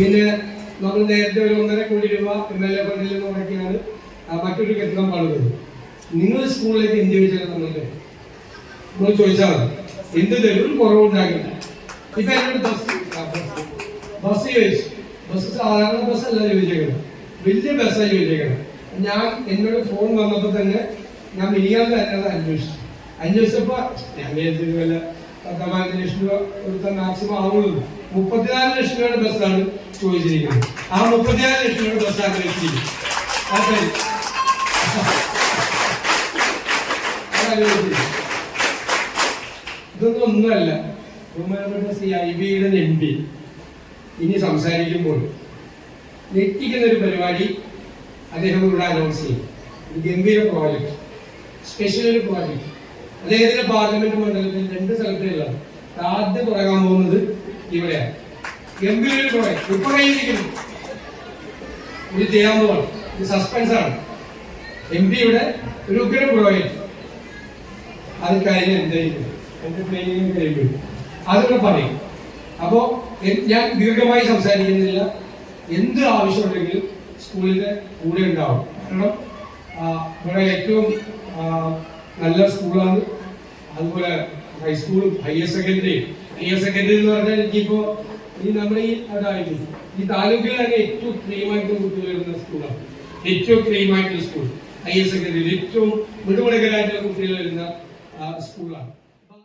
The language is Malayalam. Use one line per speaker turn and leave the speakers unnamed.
പിന്നെ നമ്മൾ നേരത്തെ ഒരു 1.5 കോടി രൂപ MLA ഫണ്ടിൽ നിന്ന് മുടക്കിയാണ് മറ്റൊരു കെട്ടിടം പണിതത്. നിങ്ങൾ സ്കൂളിലേക്ക് എന്ത് ചോദിച്ചാൽ നമ്മൾ ചോദിച്ചാൽ മതി, എന്ത് തരും, ഒരു കുറവുണ്ടാകില്ല. ഇപ്പൊ എന്നോട് ബസ് ചോദിച്ചു. ബസ് സാധാരണ ബസ്സല്ല ചോദിച്ചേക്കണം, വലിയ ബസ്സാണ് ചോദിച്ചേക്കണം. എന്നോട് ഫോൺ വന്നപ്പോ തന്നെ ഞാൻ മിനിയാന്ന് തന്നെ അത് അന്വേഷിച്ചപ്പോ ഞാൻ വല്ല 15 ലക്ഷം രൂപ കൊടുത്താൽ മാക്സിമം ആവുള്ളൂ. 34 ലക്ഷം രൂപയുടെ ബസ്സാണ് ചോദിച്ചിരിക്കുന്നത്. ആ 34 ലക്ഷം രൂപയുടെ ബസ് ആഗ്രഹിച്ചിരിക്കും. ഇതൊന്നും ഒന്നുമല്ല. ബഹുമാനപ്പെട്ട CIBയുടെ MP ഇനി സംസാരിക്കുമ്പോൾ ഞെട്ടിക്കുന്ന ഒരു പരിപാടി അദ്ദേഹം ഇവിടെ അനൗൺസ് ചെയ്യും. ഒരു ഗംഭീര പ്രോജക്റ്റ്, സ്പെഷ്യൽ ഒരു പ്രോജക്റ്റ്. അദ്ദേഹത്തിന്റെ പാർലമെന്റ് മണ്ഡലത്തിൽ 2 സ്ഥലത്തേയുള്ള ആദ്യം തുടങ്ങാൻ പോകുന്നത് ഇവിടെയാണ്. ഗംഭീര ഒരു പ്രോജക്റ്റ് ഇപ്പൊ കഴിഞ്ഞിരിക്കുന്നു. ഇത് ചെയ്യാൻ പോവാണ്. ഇത് സസ്പെൻസ് ആണ്. MPയുടെ ഒരു ഉഗ്ര പ്രോജക്റ്റ്. അത് കഴിഞ്ഞ് എന്തായിരിക്കും എന്റെ ട്രെയിനിങ് കഴിയുമ്പോൾ അതൊക്കെ പറയും. അപ്പോ ഞാൻ ദീർഘമായി സംസാരിക്കുന്നില്ല. എന്ത് ആവശ്യമുണ്ടെങ്കിലും സ്കൂളിന്റെ കൂടെ ഉണ്ടാവും. കാരണം ഇവിടെ ഏറ്റവും നല്ല സ്കൂളാണ്. അതുപോലെ ഹൈസ്കൂളും ഹയർ സെക്കൻഡറി എന്ന് പറഞ്ഞാൽ എനിക്കിപ്പോ നമ്മുടെ ഈ താലൂക്കിൽ തന്നെ ഏറ്റവും ക്രീമായിട്ട് കുട്ടികൾ വരുന്ന സ്കൂളാണ്. ഏറ്റവും ക്രീമായിട്ടുള്ള സ്കൂൾ ഹയർ സെക്കൻഡറിയിൽ ഏറ്റവും മിടുമിടുക്കരായിട്ടുള്ള കുട്ടികൾ വരുന്ന സ്കൂളാണ്.